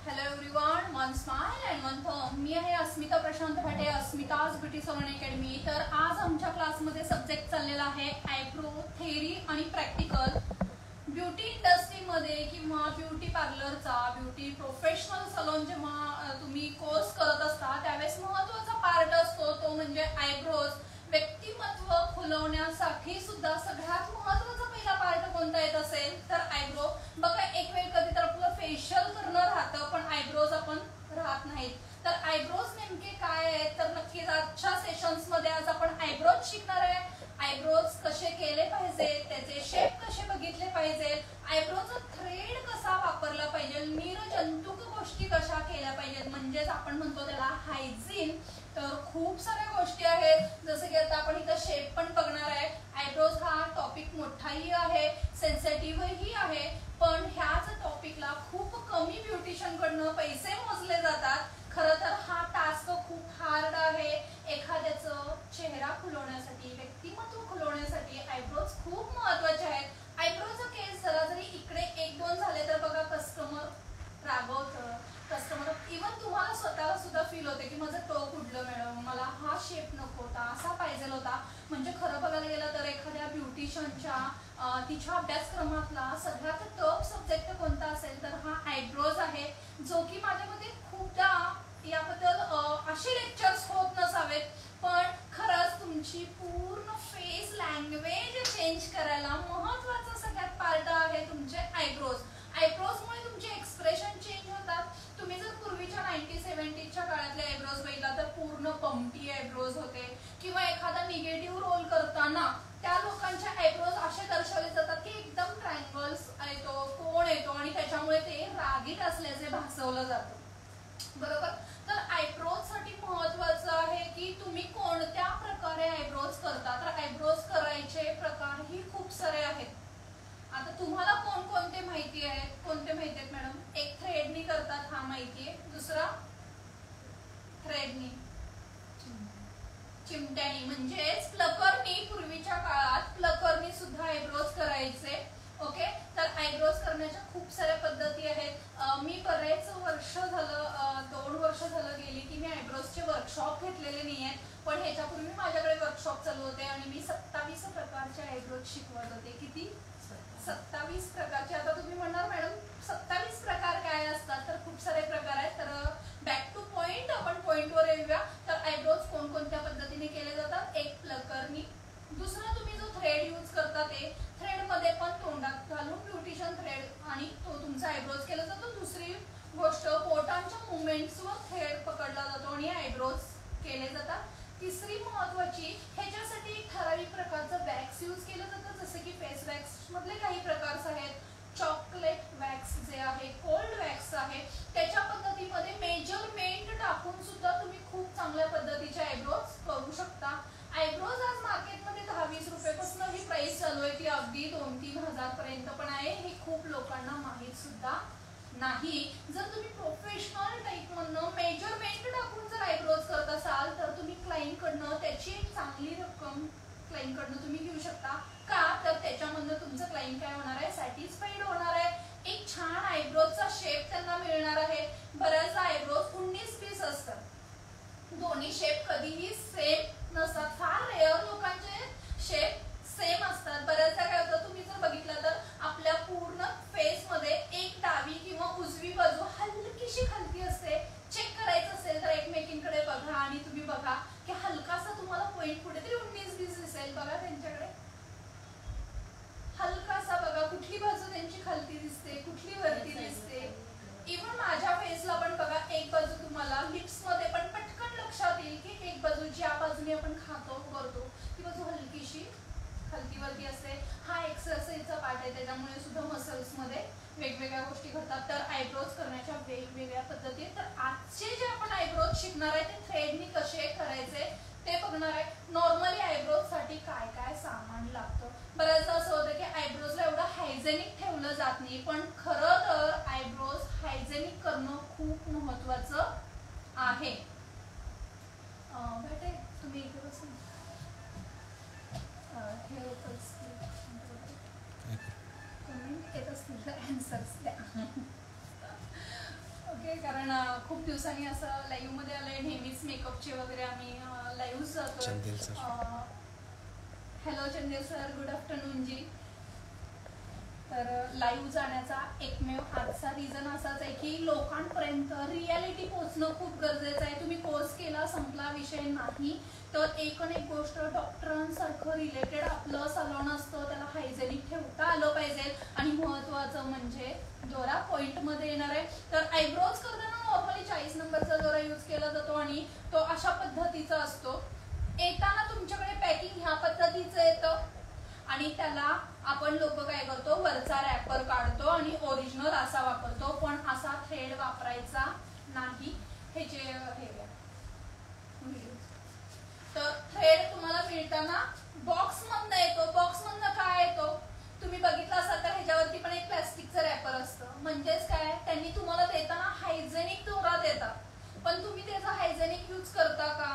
Hello everyone, one smile and one thumb. मी आहे Asmita Prashant Bhate, Asmita's beauty salon academy. तर आज आमच्या क्लासमध्ये सब्जेक्ट चाललेला आहे आयब्रो थेअरी आणि प्रॅक्टिकल. ब्युटी इंडस्ट्रीमध्ये किंवा ब्युटी पार्लरचा, ब्युटी प्रोफेशनल सलून जेव्हा तुम्ही कोर्स करत असता त्यावेळेस महत्त्वाचा पार्ट असतो तो म्हणजे आयब्रोज. व्यक्तिमत्व खुलवण्यासाठी सुद्धा सगळ्यात महत्त्वाचा पहिला पार्ट कोणता येत असेल तर आयब्रो. बघा एक वेळ कधी तर आपलं फेशियल करणं राहतं पण आयब्रोज आपण राहत नाहीत. तर आयब्रोज नेमके काय आहेत तर नक्कीच आजच्या सेशन्स मध्ये आज आपण आयब्रोज शिकणार आहे. आयब्रोज कसे केले पाहिजे, त्याचे शेप कसे बघितले पाहिजे, आयब्रोचा थ्रेड कसा वापरला पाहिजे, निर्जंतुक गोष्टी कशा केल्या पाहिजेत, म्हणजेच आपण म्हणतो त्याला हायजीन. तर खूप साऱ्या गोष्टी आहेत जसं की आता आपण इथं शेप पण बघणार आहे. आयब्रोज हा टॉपिक मोठाही आहे, सेन्सिटिव्हही आहे, पण ह्याच टॉपिकला खूप कमी ब्युटिशियन कडनं पैसे मोजले जातात. खरं तर हा टास्क खूप हार्ड आहे. एखाद्याचं चेहरा खुलवण्यासाठी, व्यक्तिमत्व खुलवण्यासाठी आयब्रोज खूप महत्वाचे आहेत. आयब्रोचा केस जरा जरी इकडे एक दोन झाले तर बघा कस्टमर रागवतं. कस्टमर इव्हन तुम्हाला स्वतःला सुद्धा फील होते की माझं टोक उडलं मॅडम, मला हा शेप नको होता, असा पाहिजे होता. म्हणजे खरं बघायला गेलं तर एखाद्या ब्युटिशियनच्या तिच्या अभ्यासक्रमातला सगळ्यात टफ सब्जेक्ट कोणता असेल तर हा आयब्रोज आहे. जो की माझ्यामध्ये खूपदा याबद्दल असे लेक्चर्स होत नसावेत पण खरंच तुमची पूर्ण फेस लँग्वेज चेंज करायला महत्वाचा सगळ्यात पार्ट आहे तुमचे आयब्रोज. आयब्रोजमुळे तुमचे एक्सप्रेशन चेंज होतात. तुम्ही जर पूर्वीच्या 90-70च्या काळातले आयब्रोज बघितला तर पूर्ण पंक्ती आयब्रोज होते किंवा एखादा निगेटिव्ह रोल करताना त्या लोकांचे आयब्रोज असे दर्शवले जातात की एकदम ट्रायंगल्स येतो, कोण येतो आणि त्याच्यामुळे ते रागीट असल्याचे भासवलं जातं. बरोबर. तर आयब्रोज साठी महत्वाचं आहे की तुम्ही कोणत्या प्रकारे आयब्रोज करता. तर आयब्रोज करायचे प्रकार ही खूप सारे आहेत. आता तुम्हाला कोणकोणते माहिती आहेत, कोणते माहिती आहेत मॅडम? एक थ्रेडनी करतात हा माहिती आहे. दुसरा थ्रेडनी, चिमट्यानी म्हणजेच प्लकरनी. पूर्वीच्या काळात प्लकरनी सुद्धा आयब्रोज करायचे. ओके. तर आयब्रोज करण्याच्या खूप साऱ्या पद्धती आहेत. मी बरेच वर्ष झालं, 2 वर्ष झालं गेली की मी आयब्रोजचे वर्कशॉप घेतलेले नाही आहेत. पण ह्याच्यापूर्वी माझ्याकडे वर्कशॉप चालू होते आणि मी 27 प्रकारचे आयब्रोज शिकवत होते. किती? 27 प्रकारचे. आता तुम्ही म्हणणार मॅडम 27 प्रकार काय असतात तर खूप सारे प्रकार आहेत. तर बॅक टू पॉइंट, आपण पॉइंटवर येऊया. तर आयब्रोज कोणकोणत्या पद्धतीने केले जातात? एक प्लकरनी. दुसरा तुम्ही जो थ्रेड यूज करता ते थ्रेड मध्ये पण तोंडात घालून ब्युटिशियन थ्रेड आणि तो तुमचा आयब्रोज केला जातो. दुसरी गोष्ट बोटांच्या मुवमेंट्सवर थ्रेड पकडला जातो आणि आयब्रोज केले जातात. तिसरी महत्वाची, ह्याच्यासाठी ठराविक प्रकारचं वॅक्स यूज केलं जातं जसं की फेस वॅक्स मधले काही प्रकार आहेत. चॉकलेट वॅक्स जे आहे, कोल्ड वॅक्स आहे, त्याच्या पद्धतीमध्ये मेजरमेंट टाकून सुद्धा तुम्ही खूप चांगल्या पद्धतीचे आयब्रोज करू शकता. आयब्रोज आज मार्केटमध्ये 10-20 रुपयापासून ही प्राइस चालू आहे की अगदी 2-3 हजार पर्यंत पण आहे. हे खूप लोकांना माहीत सुद्धा नाही. जर तुम्ही प्रोफेशनल टाईप मधनं मेजरमेंट टाकून जर आयब्रोज करत असाल तर तुम्ही क्लायंट कडनं त्याची एक चांगली रक्कम क्लायंट कडनं तुम्ही घेऊ शकता. का तर त्याच्यामधनं तुमचं क्लायंट काय होणार आहे? सॅटिस्फाईड होणार आहे. एक छान आयब्रोजचा शेप त्यांना मिळणार आहे. बऱ्याचदा आयब्रोज 19 पीस असतात. दोन्ही शेप कधीही सेम नसतात. फार रेअर लोकांचे शेप सेम असतात. बऱ्याचदा काय होतं तुम्ही जर बघितलं तर आपल्या पूर्ण फेस मध्ये एक डावी किंवा उजवी बाजू हलकीशी खालती असते. चेक करायचं असेल तर एकमेकींकडे बघा आणि तुम्ही बघा की हलकासा तुम्हाला पॉइंट कुठेतरी 19-20 दिसेल. बघा त्यांच्याकडे हलकासा बघा कुठली बाजू त्यांची खालती दिसते, कुठली वरती दिसते. इव्हन माझ्या फेसला पण बघा एक बाजू तुम्हाला लिप्स मध्ये पण पटकन लक्षात येईल की एक बाजू ज्या बाजूने आपण खातो करतो ती बाजू हलकीशी खालती वरती असते. हा एक्सरसाइजचा पार्ट आहे, त्याच्यामुळे सुद्धा मसल्स मध्ये वेगवेगळ्या गोष्टी घडतात. तर आयब्रोज करण्याच्या वेगवेगळ्या पद्धती. तर आजचे जे आपण आयब्रोज शिकणार आहे ते थ्रेडनी कसे करायचे ते बघणार आहे. नॉर्मली आयब्रोज साठी काय काय सामान लागतं. बऱ्याचदा असं होतं की आयब्रोजला एवढं हायजेनिक ठेवलं जात नाही पण खरं तर आयब्रोज हायजेनिक करणं खूप महत्वाचं आहे. भेटे तुम्ही इथे बसून हे कमेंट येत असतील तर आन्सर्स द्या. ओके, कारण खूप दिवसांनी असं लाईव्ह मध्ये आलंय. नेहमीच मेकअपचे वगैरे आम्ही लाईव्ह जातो. Hello Chandel sir, good afternoon ji. तर लाईव्ह जाण्याचा एकमेव आजचा रिझन असाच आहे की लोकांपर्यंत रियालिटी पोहोचणं खूप गरजेचं आहे. तुम्ही कोर्स केला, संपला, विषय नाही. तर एक गोष्ट, डॉक्टरांसारखं रिलेटेड आपलं सलॉन असतं, त्याला हायजेनिक ठेवता आलं पाहिजे. आणि महत्वाचं म्हणजे दोरा पॉइंटमध्ये येणार आहे. तर आयब्रोज करताना नॉर्मली 40 नंबरचा दोरा यूज केला जातो आणि तो अशा पद्धतीचा असतो. येताना तुमच्याकडे पॅकिंग ह्या पद्धतीचं येतं आणि त्याला आपण लोक काय करतो, वरचा रॅपर काढतो आणि ओरिजिनल असा वापरतो. पण असा थ्रेड वापरायचा नाही. हे जे हे तर थ्रेड तुम्हाला मिळताना बॉक्स मधनं येतो. बॉक्स मधनं काय येतो तुम्ही बघितलं असाल तर ह्याच्यावरती पण एक प्लास्टिकचं रॅपर असतं. म्हणजेच काय, त्यांनी तुम्हाला देताना हायजेनिक दोरा देतात, पण तुम्ही त्याचा हायजेनिक यूज करता का?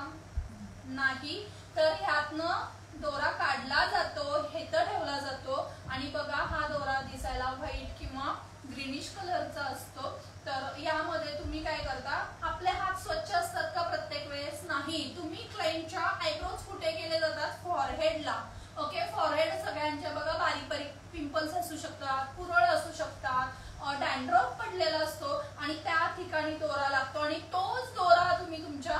नाही. तर ह्यातनं दोरा काढला जातो, हेतं ठेवला जातो आणि बघा हा दोरा दिसायला व्हाईट किंवा ग्रीनिश कलरचा असतो. तर यामध्ये तुम्ही काय करता, आपले हात स्वच्छ असतात का प्रत्येक वेळेस? नाही. तुम्ही क्लायंटच्या आयब्रोज कुठे केले जातात? फॉरहेडला. ओके, फॉरहेड सगळ्यांच्या बघा बारीक बारीक पिंपल्स असू शकतात, पुरळ असू शकतात, डॅन्ड्रफ पडलेला असतो आणि त्या ठिकाणी दोरा लागतो आणि तोच दोरा तुम्ही तुमच्या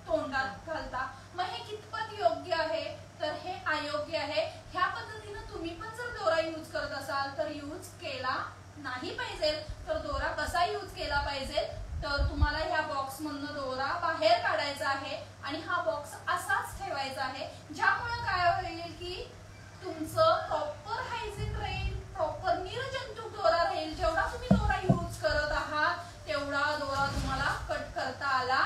तोंडात घालता. मग हे कितपत योग्य आहे? तर हे अयोग्य आहे. ह्या पद्धतीनं तुम्ही पण जर दोरा यूज करत असाल तर यूज केला नाही पाहिजे. तर दोरा कसा यूज केला पाहिजे, तर तुम्हाला ह्या बॉक्स मधनं दोरा बाहेर काढायचा आहे आणि हा बॉक्स असाच ठेवायचा आहे. ज्यामुळे काय होईल की तुमचं प्रॉपर हायजीन राहील, प्रॉपर निर्जंतुक दोरा राहील. जेवढा तुम्ही दोरा यूज करत आहात तेवढा दोरा तुम्हाला कट करता आला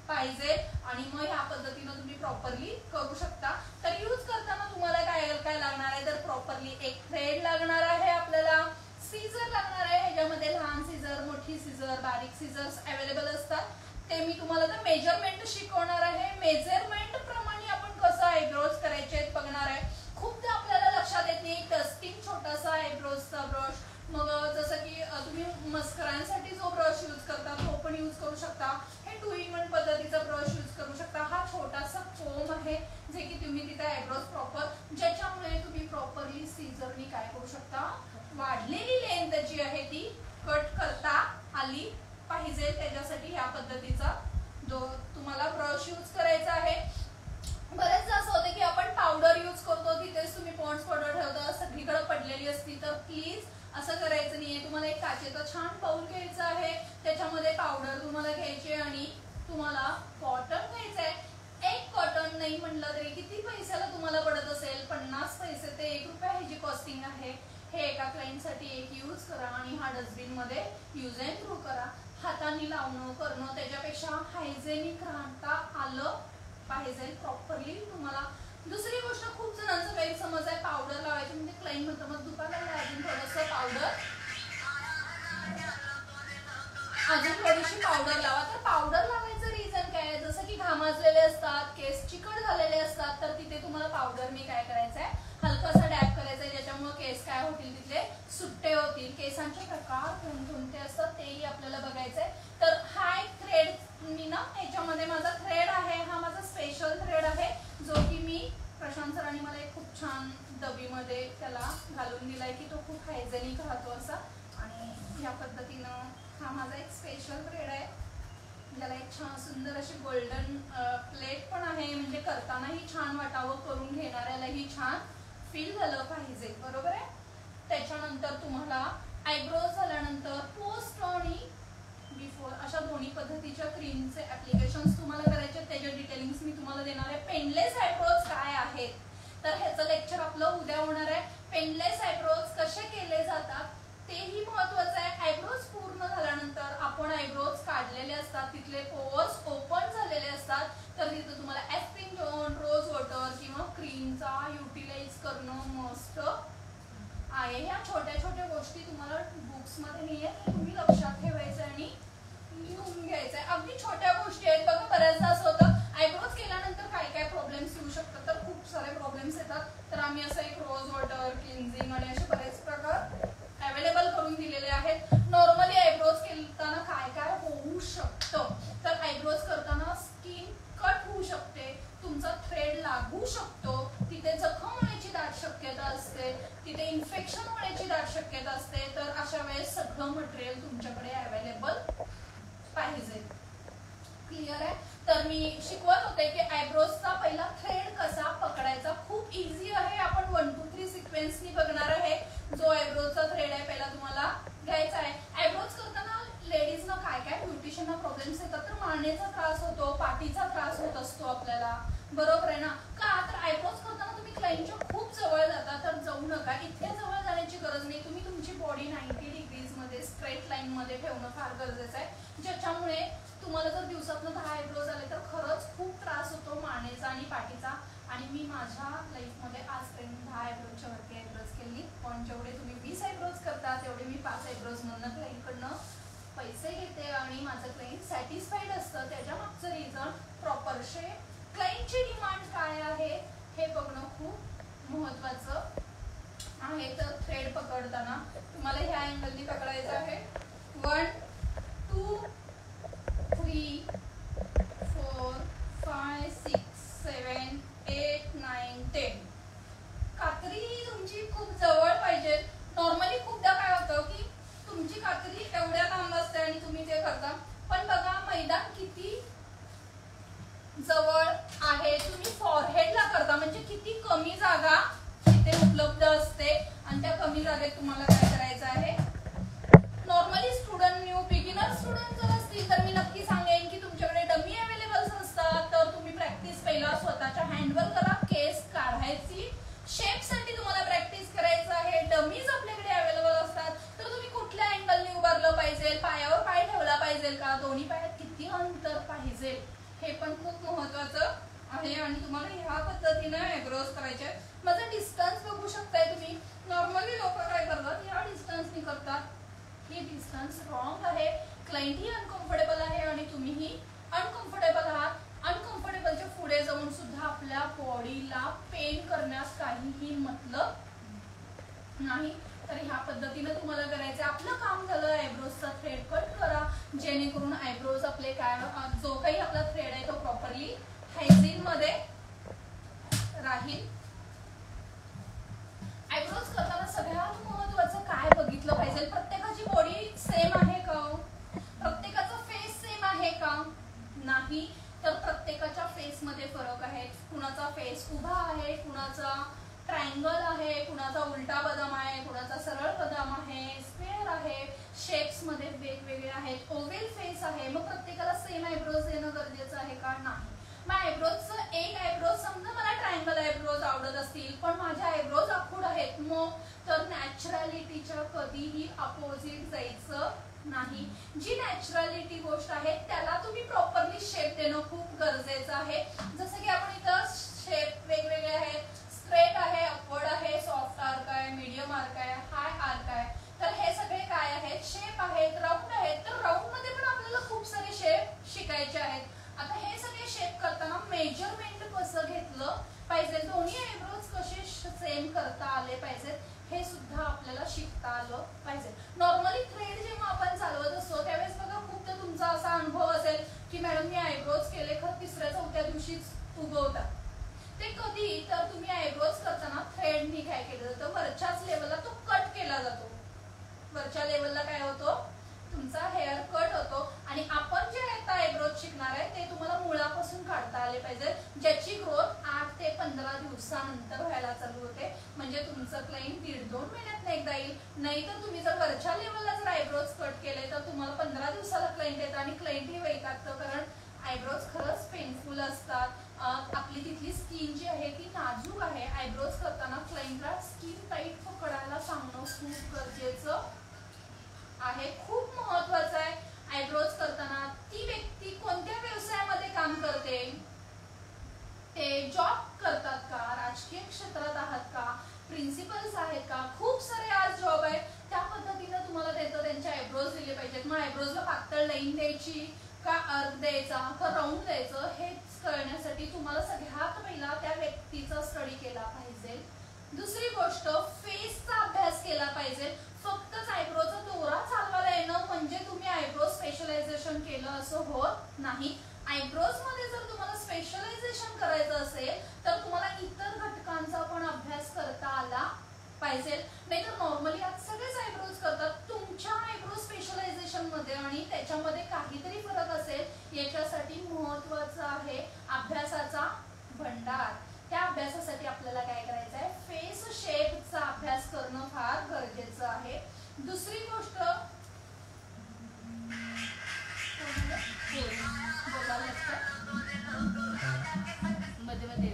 पाहिजे आणि मग ह्या पद्धतीनं तुम्ही प्रॉपरली करू शकता. तर यूज करताना तुम्हाला काय काय लागणार आहे, तर प्रॉपरली एक थ्रेड लागणार आहे, आपल्याला सीझर लागणार आहे. ह्याच्यामध्ये लहान सीझर, मोठी सीझर, बारीक सीझर्स अवेलेबल असतात. ते मी तुम्हाला तर मेजरमेंट शिकवणार आहे. मेजरमेंट प्रमाणे आपण कसं आयब्रोज करायचे बघणार आहे. खूपदा आपल्याला लक्षात येत नाही. डस्टिंग छोटासा आयब्रोजचा ब्रश, मग जसं की तुम्ही मस्करांसाठी जो ब्रश यूज करता तो पण यूज करू शकता. हे 2 in 1 पद्धतीचा ब्रश यूज करू शकता. हा छोटासा फोम आहे जे की तुम्ही तिथे आयब्रोज प्रॉपर, ज्याच्यामुळे तुम्ही प्रॉपरली सीझरनी काय करू शकता, वाढलेली लेंथ जी आहे ती कट करता आली पाहिजे. त्याच्यासाठी ह्या पद्धतीचा तुम्हाला ब्रश यूज करायचा आहे. बरेचदा असं होतं की आपण पावडर यूज करतो, तिथेच तुम्ही पॉन्ड्स पावडर ठेवता, सगळीकडे पडलेली असती. तर प्लीज असं करायचं नाहीये. तुम्हाला एक काचेचा छान बाउल घ्यायचा आहे, त्याच्यामध्ये पावडर तुम्हाला घ्यायची आणि तुम्हाला कॉटन घ्यायचंय. एक कॉटन नाही म्हणलं तरी किती पैशाला तुम्हाला पडत असेल, 50 पैसे ते 1 रुपया ह्याची कॉस्टिंग आहे. हे एका क्लायंटसाठी एक यूज करा आणि हा डस्टबिन मध्ये यूज अँड थ्रो करा. हाताने लावणं करणं त्याच्यापेक्षा हायजेनिक राहता आलं पाहिजे प्रॉपरली तुम्हाला. दुसरी गोष्ट, खूप जणांचा गैरसमज आहे पावडर लावायची म्हणजे क्लायंट म्हणतो मग दुकानाला अजून थोडंसं पावडर, अजून थोडीशी पावडर लावा. तर पावडर लावायचं रिझन काय आहे, जसं की घामाजलेले असतात, केस चिकट झालेले असतात, तर तिथे तुम्हाला पावडर मी काय करायचंय, हलकासा डॅप करायचा आहे, ज्याच्यामुळे केस काय होतील, तिथले सुट्टे होतील. केसांचे प्रकार कोणकोणते असतात तेही आपल्याला बघायचंय. तर हा एक थ्रेड मी ना, याच्यामध्ये माझा थ्रेड आहे, हा माझा स्पेशल थ्रेड आहे जो की मी प्रशांत सरांनी मला एक खूप छान डबीमध्ये त्याला घालून दिलाय की तो खूप हायजेनिक राहतो असा. आणि या पद्धतीनं हा माझा एक स्पेशल थ्रेड आहे, ज्याला एक छान सुंदर अशी गोल्डन प्लेट पण आहे, म्हणजे करतानाही छान वाटावं, करून घेणाऱ्यालाही छान फील झालं पाहिजे, बरोबर आहे. त्याच्यानंतर तुम्हाला आयब्रोज झाल्यानंतर पोस्ट आणि बिफोर अशा दोन्ही पद्धतीच्या क्रीमचे ऍप्लिकेशन्स तुम्हाला करायचे. त्याचे डिटेलिंग्स मी तुम्हाला देणार आहे. पेनलेस आयब्रोज काय आहेत, तर ह्याचं लेक्चर आपलं उद्या होणार आहे. पेनलेस आयब्रोज कसे केले जातात तेही महत्वाचं आहे. आयब्रोज पूर्ण झाल्यानंतर आपण आयब्रोज काढलेले असतात, तिथले पोअर्स ओपन झालेले असतात, तर तिथे तुम्हाला ऍस्पिन टोन, रोज वॉटर किंवा क्रीमचा युटिलाइज करणं मस्ट आहे. ह्या छोट्या छोट्या गोष्टी तुम्हाला बुक्स मध्ये नाही आहेत, तुम्ही लक्षात ठेवायचं आणि लिहून घ्यायचंय. अगदी छोट्या गोष्टी आहेत. बघा बऱ्याचदा असं होतं आयब्रोज केल्यानंतर काय काय प्रॉब्लेम्स येऊ शकतात, तर खूप सारे प्रॉब्लेम्स येतात. तर आम्ही असं एक रोज वॉटर, क्लिन्झिंग आणि असे बरेच प्रकार येत असते, तर अशा वेळेस सगळं मटेरियल तुमच्याकडे अवेलेबल पाहिजे. क्लिअर आहे. तर मी शिकवत होते की आयब्रोजचा पहिला थ्रेड कसा पकडायचा. खूप इझी आहे. आपण 1 2 3 सिक्वेन्सनी बघणार आहे. जो आयब्रोजचा थ्रेड आहे पहिला तुम्हाला घ्यायचा आहे. आयब्रोज करताना लेडीजना काय काय ब्युटिशियनना प्रॉब्लेम्स येतात. तर मानेचा त्रास होतो, पाठीचा त्रास होत असतो आपल्याला, बरोबर आहे ना. का तर आयब्रोज करताना तुम्ही क्लायंटच्या खूप जवळ जाता, तर जाऊ नका. इतक्या जवळ जाण्याची गरज नाही. तुम्ही तुमची बॉडी 90 डिग्रीज मध्ये स्ट्रेट लाईन मध्ये ठेवणं फार गरजेचं आहे, ज्याच्यामुळे तुम्हाला जर दिवसातनं 10 आयब्रोज आले तर खरंच खूप त्रास होतो मानेचा आणि पाठीचा. आणि मी माझ्या लाईफमध्ये आजपर्यंत 10 आयब्रोजच्या वरती आयब्रोज केली, पण जेवढे तुम्ही 20 आयब्रोज करता तेवढे मी 5 आयब्रोज म्हणून क्लायंटकडनं पैसे घेते आणि माझं क्लायंट सॅटिस्फाईड असतं. त्याच्या मागचं रिझन प्रॉपर शेप, क्लायंटची डिमांड काय आहे हे बघणं खूप महत्वाचं आहे. तर थ्रेड पकडताना तुम्हाला ह्या अँगलनी पकडायचं आहे. 1 2 3 4 5 6 7 8 9 10. कात्री तुमची खूप जवळ पाहिजे. नॉर्मली खूपदा काय होतं की तुमची कात्री एवढ्या लांब असते आणि तुम्ही ते करता, पण बघा मैदान किती जवळ आहे. तुम्ही फॉरहेडला करता म्हणजे किती कमी जागा इथे उपलब्ध असते आणि त्या कमी जागेत तुम्हाला काय करायचं आहे. Normally student, new beginner student जर असतील तर मी नक्की सांगेन की तुमच्याकडे डमी अवेलेबल असतात, तर तुम्ही प्रॅक्टिस पहिला स्वतःच्या हँडवर करा. केस काढायची, शेपसाठी तुम्हाला प्रॅक्टिस करायचं आहे. डमीज आपल्याकडे अवेलेबल असतात, तर तुम्ही कुठल्या अँगलने उभारलं पाहिजे, पायावर पाय ठेवला पाहिजे का, दोन्ही पायात किती अंतर पाहिजे हे पण खूप महत्वाचं आहे. आणि तुम्हाला ह्या पद्धतीने आयब्रोज करायचे. माझा डिस्टन्स बघू शकताय तुम्ही. नॉर्मली लोक काय करतात, या डिस्टन्सनी करतात. ही डिस्टन्स रॉंग आहे. क्लायंट ही अनकम्फर्टेबल आहे आणि तुम्हीही अनकम्फर्टेबल आहात. अनकम्फर्टेबलच्या पुढे जाऊन सुद्धा आपल्या बॉडीला पेन करण्यास काहीही मतलब नाही. तर ह्या पद्धतीने तुम्हाला करायचं. आपलं काम झालं. आयब्रोजचा थ्रेड कट करा, जेणेकरून आयब्रोज आपले काय जो काही आपला थ्रेड आहे तो प्रॉपरली हायजीन मध्ये राहील. आयब्रोज करताना सगळ्यात महत्वाचं काय बघितलं पाहिजे, प्रत्येकाची बॉडी सेम आहे का, प्रत्येकाचा फेस सेम आहे का, नाही. तर प्रत्येकाच्या फेस मध्ये फरक आहे. कुणाचा फेस उभा आहे, कुणाचा ट्रायंगल आहे, कुणाचा उलटा बदाम आहे, कुणाचा सरळ बदाम आहे, स्क्वेअर आहे, शेप्स मध्ये वेगवेगळे आहेत, ओव्हल फेस आहे. मग प्रत्येकाला सेम आयब्रोज देणं गरजेचं आहे का, नाही. मग आयब्रोजचं एक आयब्रोज, समजा मला ट्रायंगल आयब्रोज आवडत असतील पण माझे आयब्रोज आखूड आहेत, मग तर नॅचरॅलिटीच्या कधीही अपोजिट जायचं नाही. जी नॅचरॅलिटी गोष्ट आहे त्याला तुम्ही प्रॉपरली शेप देणं खूप गरजेचं आहे. जसं की आपण इथं शेप वेगवेगळे आहेत. स्ट्रेट आहे, अपवर्ड आहे, सॉफ्ट आर्क आहे, मीडियम आर्क आहे, हाय आर्क आहे. तर हे सगळे काय आहेत, शेप आहेत, राऊंड आहेत. तर राऊंड मध्ये पण आपल्याला खूप सारे शेप शिकायचे आहेत. आता हे सगळे शेप करताना मेजरमेंट कसं घेतलं पाहिजे, दोन्ही आयब्रोज कसे सेम करता आले पाहिजेत, हे सुद्धा आपल्याला शिकता आलं पाहिजे. नॉर्मली थ्रेड जेव्हा आपण चालवत असतो त्यावेळेस बघा खूप तर तुमचा असा अनुभव असेल की मॅडम मी आयब्रोज केले खरं 3ऱ्या 4थ्या दिवशीच उगवतात. ते कधी, तर तुम्ही आयब्रोज करताना थ्रेडनी काय केलं जातं, वरच्याच लेवलला तो कट केला जातो. वरच्या लेवलला काय होतो, तुमचा हेअर कट होतो. आणि आपण जे आता आयब्रोज शिकणार आहे ते तुम्हाला मुळापासून काढता आले पाहिजे, ज्याची ग्रोथ 8 ते 15 दिवसानंतर व्हायला चालू होते. म्हणजे तुमचं क्लायंट 1.5-2 महिन्यात एकदा येईल. नाहीतर तुम्ही जर वरच्या लेवलला जर आयब्रोज कट केले तर तुम्हाला 15 दिवसाला क्लायंट येतं आणि क्लायंट ही वैतागतं, कारण आयब्रोज खरंच पेनफुल असतात. आपली तिथली स्किन जी आहे ती नाजूक आहे. आयब्रोज करताना क्लायंटला स्किन टाईट पकडायला सांगणं खूप गरजेचं आहे, खूप महत्वाचं आहे. आयब्रोज करताना ती व्यक्ती कोणत्या व्यवसायामध्ये काम करते, ते जॉब करतात का, राजकीय क्षेत्रात आहात का, प्रिन्सिपल्स आहेत का, खूप सारे आज जॉब आहेत. त्या पद्धतीने तुम्हाला त्यांचे आयब्रोज दिले पाहिजेत. मग आयब्रोजला पातळ लाईन द्यायची का अर्क द्यायचा का राऊंड द्यायचं हेच कळण्यासाठी तुम्हाला सगळ्यात पहिला त्या व्यक्तीचा स्टडी केला पाहिजे. दुसरी गोष्ट, फेसचा अभ्यास केला पाहिजे. फक्तच आयब्रोचा दोरा चालवायला येणं म्हणजे तुम्ही आयब्रो स्पेशलायझेशन केलं असं होत नाही. आयब्रोज मध्ये जर तुम्हाला स्पेशलायझेशन करायचं असेल तर तुम्हाला इतर घटकांचा पण अभ्यास करता आला पाहिजे. नाहीतर नॉर्मली आज सगळेच आयब्रो महत्वाचं आहे अभ्यासाचा भंडार. त्या अभ्यासासाठी आपल्याला काय करायचं आहे, फेस शेपचा अभ्यास करणं फार गरजेचं आहे. दुसरी गोष्ट मध्ये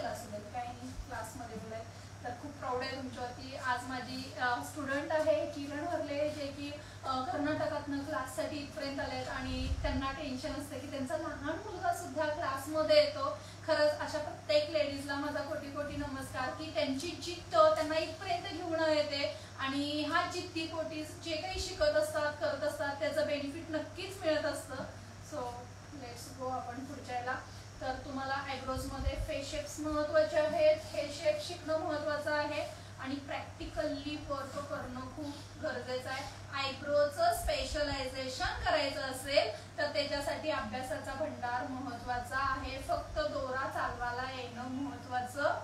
असू दे काही नाही, क्लासमध्ये बोलाय तर खूप प्राऊड आहे तुमच्यावरती. आज माझी स्टुडंट आहे किरण हरले, जे की कर्नाटकातनं क्लाससाठी इथपर्यंत आलेत आणि त्यांना टेन्शन असतं की त्यांचा लहान मुलगा सुद्धा क्लासमध्ये येतो. खरंच अशा प्रत्येक लेडीजला माझा कोटी कोटी नमस्कार की त्यांची जिद्द त्यांना इथपर्यंत घेऊन येते आणि हा जिद्दीपोटी जे काही शिकत असतात करत असतात त्याचं बेनिफिट नक्कीच मिळत असतं. सो लेट्स गो आपण पुढच्या याला. तर तुम्हाला आयब्रोजमध्ये फेस शेप्स महत्वाचे आहेत, हे शेप शिकणं महत्वाचं आहे आणि प्रॅक्टिकली वर्क करणं खूप गरजेचं आहे. आयब्रोचं स्पेशलायझेशन करायचं असेल तर त्याच्यासाठी अभ्यासाचा भंडार महत्वाचा आहे. फक्त दोरा चालवायला येणं महत्वाचं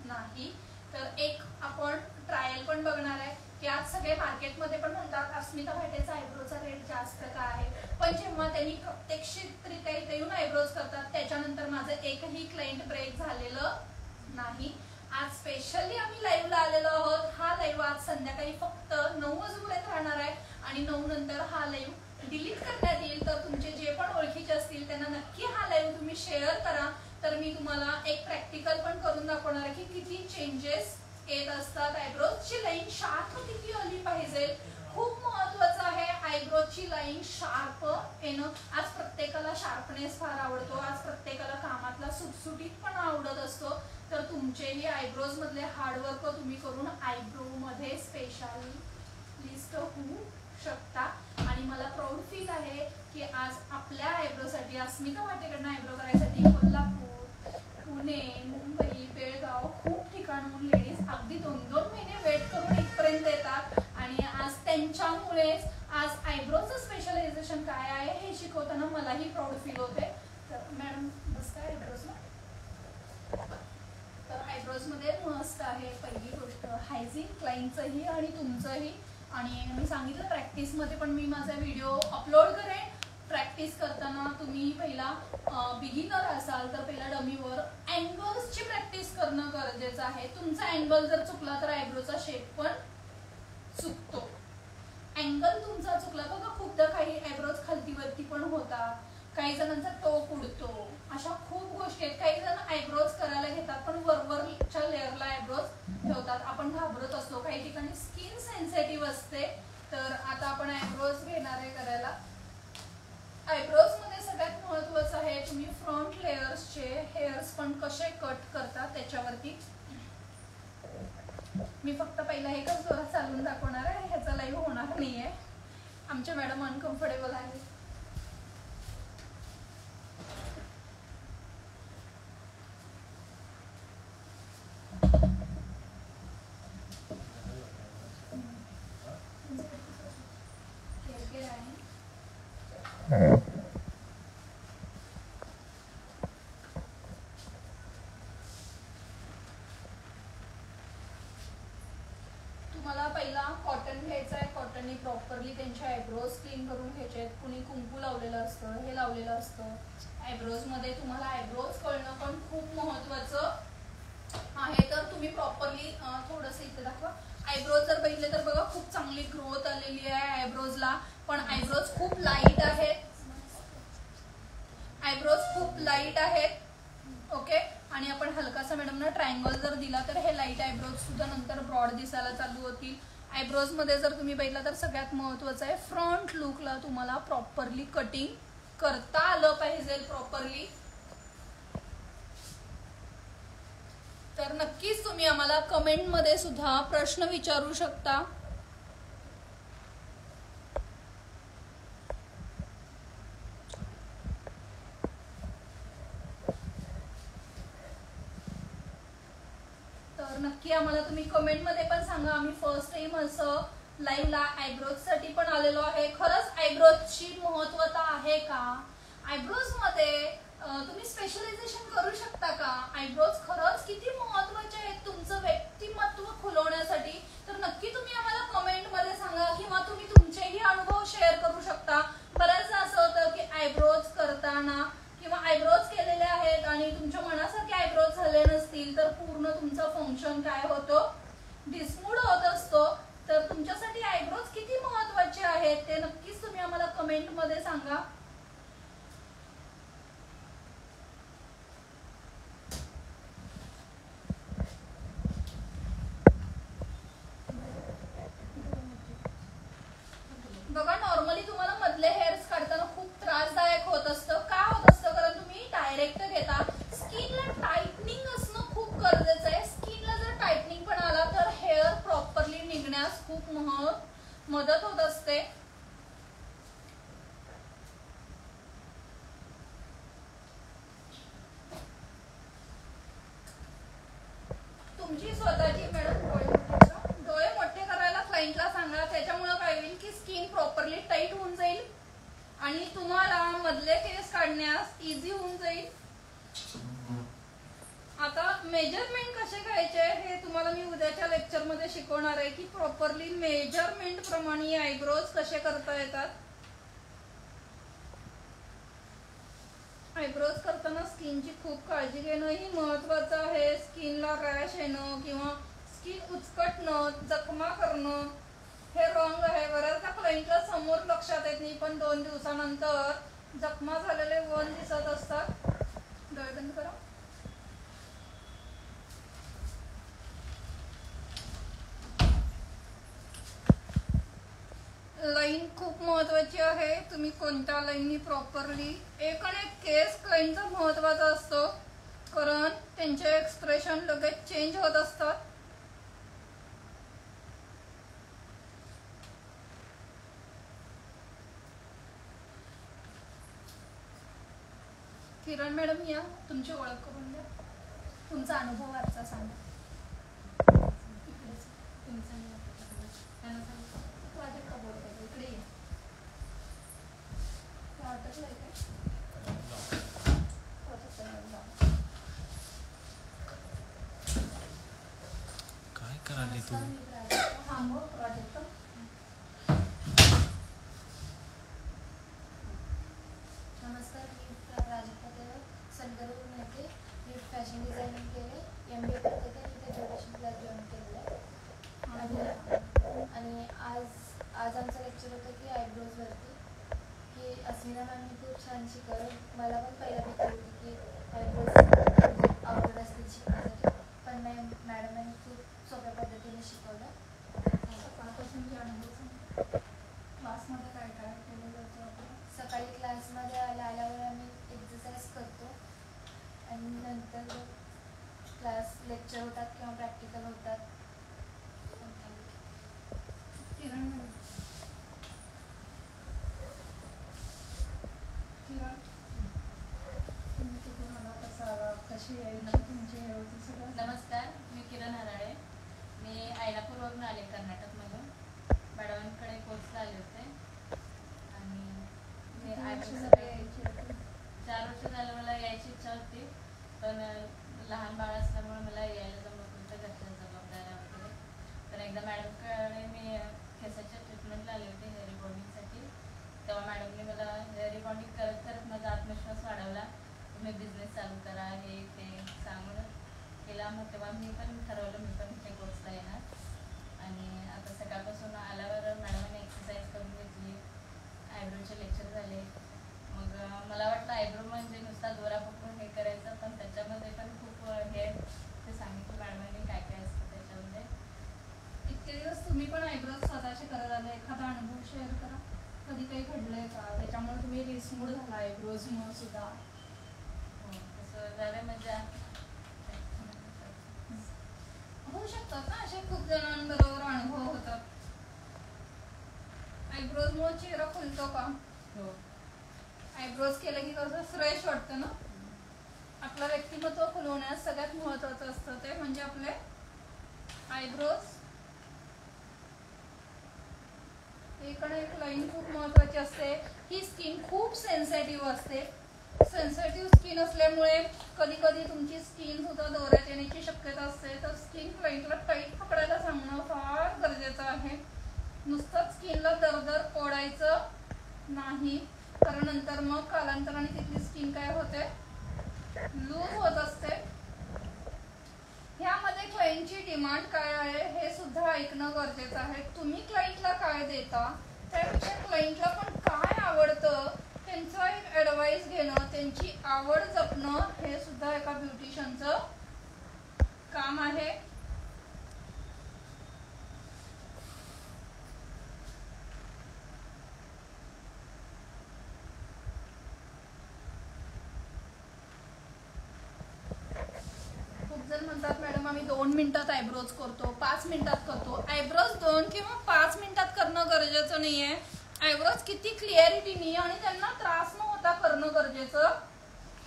नाही. तर एक आपण ट्रायल पण बघणार आहे की आज सगळे मार्केटमध्ये पण म्हणतात अस्मिता भाटेचा आयब्रोचा रेट जास्त का आहे, पण जेव्हा त्यांनी प्रत्यक्षरित्या इथे येऊन आयब्रोज करतात त्याच्यानंतर माझं एकही क्लायंट ब्रेक झालेलं नाही. आज स्पेशली आम्ही लाईव्हला आलेलो आहोत. हा लाईव्ह आज संध्याकाळी फक्त 9 वाजेपर्यंत राहणार आहे आणि 9 नंतर हा लाईव्ह डिलीट करण्यात येईल. तर तुमचे जे पण ओळखीचे असतील त्यांना नक्की हा लाईव्ह तुम्ही शेअर करा. तर मी तुम्हाला एक प्रॅक्टिकल पण करून दाखवणार आहे की किती चेंजेस येत असतात. आयब्रोजची लाईन शार्प किती आली पाहिजे, खूप महत्वाचं आहे आयब्रोजची लाईन शार्प येणं. आज प्रत्येकाला शार्पनेस फार आवडतो, आज प्रत्येकाला कामातला सुटसुटीत पण आवडत असतो. तर तुमचेही आयब्रोज मधले हार्डवर्क तुम्ही करून आयब्रो मध्ये स्पेशालिस्ट होऊ शकता आणि मला प्राऊड फील आहे की आज आपल्या आयब्रोसाठी अस्मिता भाटेकडनं आयब्रो करायसाठी कोल्हापूर, पुणे, मुंबई, बेळगाव खूप ठिकाणून लेडीज अगदी 2-2 महिने वेट करून इथपर्यंत येतात आणि आज त्यांच्यामुळेच आज आयब्रोचं स्पेशलायझेशन काय आहे हे शिकवताना मलाही प्राऊड फील होते. तर मॅडम बसताय आयब्रोजला. तर आयब्रोज मध्ये मस्त आहे पहिली गोष्ट हायजीन क्लायंटचंही आणि तुमचंही. आणि मी सांगितलं प्रॅक्टिसमध्ये पण मी माझा व्हिडिओ अपलोड करेन. प्रॅक्टिस करताना तुम्ही पहिला बिगिनर असाल तर पहिला डमीवर अँगल्सची प्रॅक्टिस करणं गरजेचं आहे. तुमचा अँगल जर चुकला तर आयब्रोचा शेप पण चुकतो. अँगल तुमचा चुकला बघा खूपदा काही आयब्रोज खालतीवरती पण होतात, काही जणांचा टोक उडतो, अशा खूप गोष्टी आहेत. काही जण आयब्रोज करायला घेतात पण वरवरच्या लेअरला आयब्रोज ठेवतात. आपण घाबरत असतो, काही ठिकाणी स्किन सेन्सिटिव्ह असते. तर आता आपण आयब्रोज घेणार आहे करायला. आयब्रोज मध्ये सगळ्यात महत्वाचं आहे तुम्ही फ्रंट लेअर्सचे हेअर्स पण कसे कट करता त्याच्यावरती. मी फक्त पहिला एकच दोरा चालून दाखवणार आहे, ह्याचा लाईव्ह होणार नाहीये. आमच्या मॅडम अनकम्फर्टेबल आहे. तुम्हाला पहिला कॉटन घ्यायचं आहे. कॉटनने प्रॉपरली त्यांचे आयब्रोज क्लीन करून घ्यायचे आहेत. कुणी कुंकू लावलेलं असतं, हे लावलेलं असतं. आयब्रोज मध्ये तुम्हाला आयब्रोज कळणं पण खूप महत्वाचं आहे. तर तुम्ही प्रॉपरली थोडंसं इथे दाखवा. आयब्रोज जर बघितले तर बघा खूप चांगली ग्रोथ आलेली आहे आयब्रोजला, पण आयब्रोज खूप लाईट आहेत. आयब्रोज खूप लाईट आहेत. ओके. आणि आपण हलकासा मॅडमना ट्रायंगल जर दिला तर हे लाईट आयब्रोज सुद्धा नंतर ब्रॉड दिसायला चालू होतील. आयब्रोज मध्ये जर तुम्ही बघितलं तर सगळ्यात महत्वाचं आहे फ्रंट लुकला तुम्हाला प्रॉपरली कटिंग करता आलं पाहिजे प्रॉपरली. तर नक्कीच तुम्ही आम्हाला कमेंट मध्ये सुद्धा प्रश्न विचारू शकता. नक्की आम्हाला तुम्ही कमेंट मध्ये पण सांगा. आम्ही फर्स्ट टाइम असं लाईव्हला आयब्रोज साठी पण आलेलो आहे. खरंच आयब्रोजची महत्वता आहे का? आयब्रोज मध्ये तुम्ही स्पेशलायझेशन करू शकता का? आयब्रोज खरंच किती महत्वाचे आहेत तुमचं व्यक्तिमत्व खुलवण्यासाठी. तर नक्की तुम्ही आम्हाला कमेंट मध्ये सांगा किंवा तुम्ही तुमचेही अनुभव शेअर करू शकता. बऱ्याचदा असं होतं की आयब्रोज बघा नॉर्मली तुम्हाला मधले हेअर्स काढताना खूप त्रासदायक होत असतं. का होत असतं? कारण तुम्ही डायरेक्ट घेता. स्किनला टाइटनिंग असणं खूप गरजेचं आहे. स्किनला जर टाइटनिंग पण आला तर हेअर प्रॉपरली निघण्यास खूप मदत होत असते. तुमची स्वतःची मॅडम डोळे मोठे करायला क्लायंटला सांगा. त्याच्यामुळे काय होईल की स्किन प्रॉपरली टाईट होऊन जाईल आणि तुम्हाला मधले केस काढण्यास इझी होऊन जाईल. आता मेजरमेंट कसे घ्यायचे हे तुम्हाला मी उद्याच्या लेक्चर मध्ये शिकवणार आहे की प्रॉपरली मेजरमेंट प्रमाणे आयब्रोज कसे करता येतात. आयब्रोज करताना स्किनची खूप काळजी घेणं ही महत्वाचं आहे. स्किनला रॅश येणं किंवा स्किन उचकटणं, जखमा करणं हे रॉंग आहे. बऱ्याचदा क्लायंटला समोर लक्षात येत नाही पण 2 दिवसानंतर जखमा झालेले वण दिसत असतात. डोळे बंद करा. लाईन खूप महत्वाची आहे. तुम्ही कोणत्या लाईननी प्रॉपरली एक आणि एक केस क्लायंटचा महत्वाचा असतो कारण त्यांचे एक्सप्रेशन लगेच चेंज होत असतात. किरण मॅडम या, तुमची ओळख करून द्या, तुमचा अनुभव आजचा सांगा. प्रोजेक्ट का बोलतोय इकडे ये. अटकलंय काय? काय करायला तू? थांबव प्रोजेक्ट. नमस्कार, मी प्राजक्ता देव सनगरवरून येते. मी फॅशन डिझायनिंग केले, MBA करते ते मी ते ज्युडिशियल क्लास जॉईन केलेला आहे. आणि आज आमचं लेक्चर होतं की आयब्रोजवरती की अस्मिता मॅमनी खूप छान शिकवलं. मला पण पहिला भीती होती की आयब्रोज अवघड असतील शिकण्यासाठी, पण मॅडमांनी खूप सोप्या पद्धतीने शिकवलं. क्लासमध्ये काय काय केलं जातं आपलं? सकाळी क्लासमध्ये आल्यावर आम्ही एक्सरसाइज करतो आणि नंतर क्लास लेक्चर होतात किंवा प्रॅक्टिकल होतात. किरण तुम्ही कुठून आला, कसा आला, कशी यायची तुमची हे होती सगळं? नमस्कार, मी किरण हराळे. मी आयनापूरवरून आले, कर्नाटकमधून. मॅडमांकडे कोर्सला आले होते आणि 4 वर्ष झालं. मला यायची इच्छा होती पण लहान बाळ असल्यामुळे मला यायला जमत नव्हतं, घरच्या जबाबदाऱ्या वगैरे. तर एकदा मॅडमकडे मी केसाच्या ट्रीटमेंटला आले होते हेअर रिबॉन्डिंगसाठी. तेव्हा मॅडमने मला हेअर रिबॉन्डिंग करत करत माझा आत्मविश्वास वाढवला. तुम्ही बिझनेस चालू करा, हे ते सांगून केला. मग तेव्हा मी पण ठरवलं मी पण इथे कोर्सला येणार. आणि आता सकाळपासून आल्यावर मॅडमांनी एक्सरसाइज करून घेतली, आयब्रोचे लेक्चर झाले. मग मला वाटलं आयब्रो म्हणजे नुसता दोरा पकडून हे करायचं, पण त्याच्यामध्ये पण खूप हे ते सांगितलं मॅडमांनी काय काय असतं त्याच्यामध्ये. इतके दिवस तुम्ही पण आयब्रोज स्वतःचे करत आले, एखादा अनुभव शेअर करा. कधी काही घडलंय का त्याच्यामुळे तुम्ही रिस्मूड झाला आयब्रोज मुळे सुद्धा? हो, तसं झालं. म्हणजे होऊ शकतात ना असे खूप जणांबरोबर अनुभव होतात. आयब्रोज मुळे चेहरा खुलतो का? हो. आयब्रोज केलं की कसं फ्रेश वाटतं ना. आपलं व्यक्तिमत्व खुलवण्यास सगळ्यात महत्वाचं असतं ते म्हणजे आपले आयब्रोज. एक आणि एक लाईन खूप महत्वाची असते. ही स्किन खूप सेन्सिटिव्ह असते. सेन्सिटिव्ह स्किन असल्यामुळे कधी कधी तुमची स्किन सुद्धा दोऱ्यात येण्याची शक्यता असते. तर स्किन क्लायंटला टाईट पकडायला सांगणं फार गरजेचं आहे. नुसतं स्किनला दरदर ओढायचं नाही, कारण नंतर मग कालांतराने तिथली स्किन काय होते, लूज होत असते. ह्यामध्ये क्लायंटची डिमांड काय आहे हे सुद्धा ऐकणं गरजेचं आहे. तुम्ही क्लायंटला काय देता त्यापेक्षा क्लायंटला पण काय आवडतं त्यांचा एक ॲडवाईस घेणं, त्यांची आवड जपणं हे सुद्धा एका ब्युटिशियनचं काम आहे. जण म्हणतात मॅडम आम्ही 2 मिनिटात आयब्रोज करतो, 5 मिनिटात करतो. आयब्रोज 2 किंवा 5 मिनिटात करणं गरजेचं नाहीये. आयब्रोज किती क्लिअरिटीनी आणि त्यांना त्रास न होता करणं गरजेचं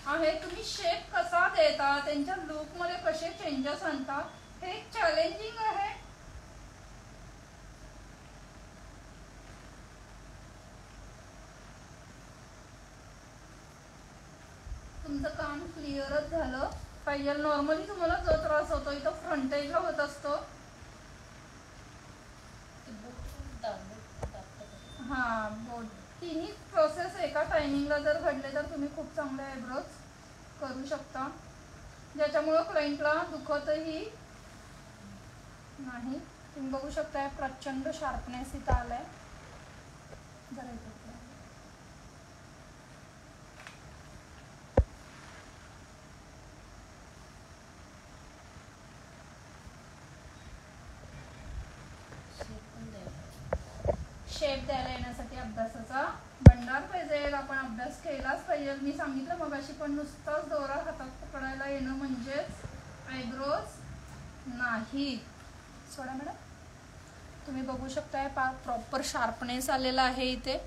आहे. तुम्ही शेप कसा देता, त्यांच्या लुकमध्ये कसे चेंजेस आणता, हे चॅलेंजिंग आहे. तुमचं काम क्लिअरच झालं पाहिजे. नॉर्मली तुम्हाला जो त्रास होतो इथं फ्रंटेजला होत असतो. हा बोट तिन्ही प्रोसेस एका टायमिंगला जर घडले तर तुम्ही खूप चांगले आयब्रोज करू शकता, ज्याच्यामुळं क्लायंटला दुखतही नाही. तुम्ही बघू शकता प्रचंड शार्पनेस इथं आलाय. जरा शेप द्यायला येण्यासाठी अभ्यासाचा भंडार पाहिजे. आपण अभ्यास केलाच पाहिजे. मी सांगितलं मगाशी, पण नुसताच दोरा हातात पकडायला येणं म्हणजेच आयब्रोज नाही. सोडा मॅडम. तुम्ही बघू शकताय प्रॉपर शार्पनेस आलेला आहे इथे.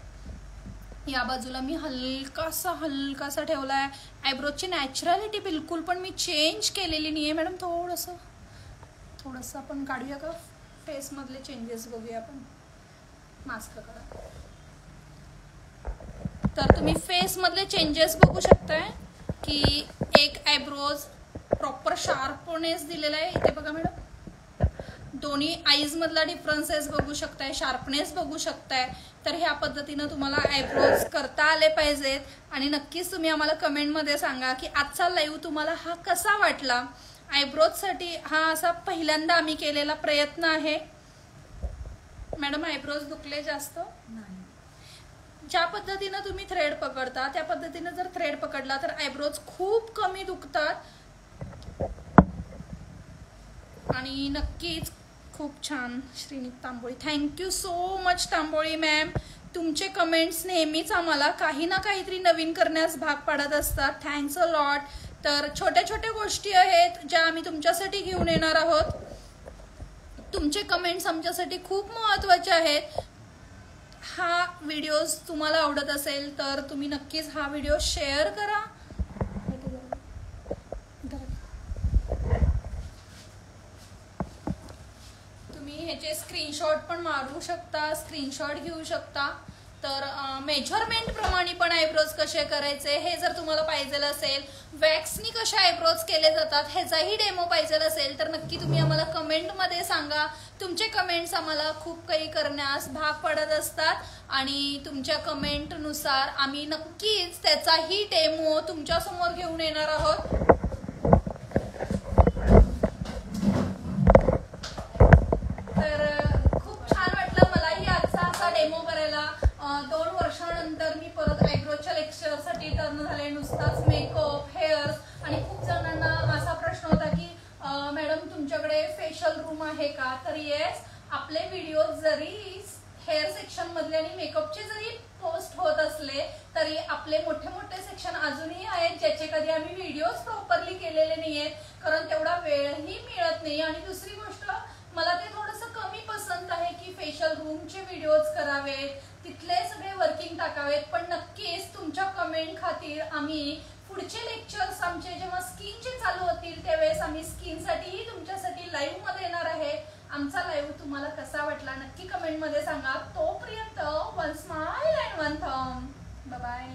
या बाजूला मी हलकासा ठेवलाय. आयब्रोजची नॅचरॅलिटी बिलकुल पण मी चेंज केलेली नाहीये मॅडम. थोडंसं आपण काढूया का फेस मधले चेंजेस बघूया आपण. मास्क करा. तर तुम्ही फेस मधले चेंजेस बघू शकताय की एक आयब्रोज प्रॉपर शार्पनेस दिलेला आहे इथे बघा मॅडम. दोन्ही आईज मधला डिफरन्सेस बघू शकताय, शार्पनेस बघू शकताय. तर ह्या पद्धतीनं तुम्हाला आयब्रोज करता आले पाहिजेत. आणि नक्कीच तुम्ही आम्हाला कमेंटमध्ये सांगा की आजचा लाईव्ह तुम्हाला हा कसा वाटला. आयब्रोजसाठी हा असा पहिल्यांदा आम्ही केलेला प्रयत्न आहे. मॅडम आयब्रोज दुखले जास्त नाही. ज्या पद्धतीनं तुम्ही थ्रेड पकडता त्या पद्धतीनं जर थ्रेड पकडला तर आयब्रोज खूप कमी दुखतात. आणि नक्कीच खूप छान. Shrinit Tamboli, thank you so much Tamboli ma'am. तुमचे कमेंट्स नेहमीच आम्हाला काही ना काहीतरी नवीन करण्यास भाग पाडत असतात. Thanks a lot. तर छोट्या छोट्या गोष्टी आहेत ज्या आम्ही तुमच्यासाठी घेऊन येणार आहोत. तुमचे कमेंट्स आमच्यासाठी खूप महत्त्वाचे आहेत. हा व्हिडिओज तुम्हाला आवडत असेल तर तुम्ही नक्कीच हा व्हिडिओ शेअर करा. तुम्ही ह्याचे स्क्रीनशॉट पण मारू शकता, स्क्रीनशॉट घेऊ शकता. तर मेजरमेंट प्रमाणे पण आयब्रोज कसे करायचे हे जर तुम्हाला पाहिजे असेल, वॅक्सनी कसे आयब्रोज केले जातात ह्याचाही डेमो पाहिजे असेल तर नक्की तुम्ही आम्हाला कमेंटमध्ये सांगा. तुमचे कमेंट्स आम्हाला खूप काही करण्यास भाग पडत असतात आणि तुमच्या कमेंटनुसार आम्ही नक्कीच त्याचाही डेमो तुमच्यासमोर घेऊन येणार आहोत. तर खूप छान वाटलं मलाही आजचा असा डेमो करायला. 2 वर्षानंतर मी परत आयब्रोजच्या लेक्चरसाठी टर्न झाले. नुसताच मेकअप, हेअर्स आणि खूप जणांना असा प्रश्न होता की मॅडम तुमच्याकडे फेशियल रूम आहे का. तर येस, आपले व्हिडिओ जरी हेअर सेक्शन मधले आणि मेकअपचे जरी पोस्ट होत असले तरी आपले मोठे मोठे सेक्शन अजूनही आहेत ज्याचे कधी आम्ही व्हिडिओज प्रॉपरली केलेले नाहीयेत, कारण तेवढा वेळही मिळत नाही. आणि दुसरी गोष्ट, मला ते थोडंसं कमी पसंत आहे की फेशियल रूमचे व्हिडिओज करावेत, तिथले सगळे वर्किंग टाकावेत. पण नक्कीच तुमच्या कमेंट खातीर आम्ही पुढचे लेक्चर्स आमचे जेव्हा स्किनचे चालू होतील त्यावेळेस आम्ही स्किनसाठीही तुमच्यासाठी लाईव्ह मध्ये येणार आहे. आमचा लाईव्ह तुम्हाला कसा वाटला नक्की कमेंटमध्ये सांगा. तोपर्यंत one smile and one thumb. Bye bye.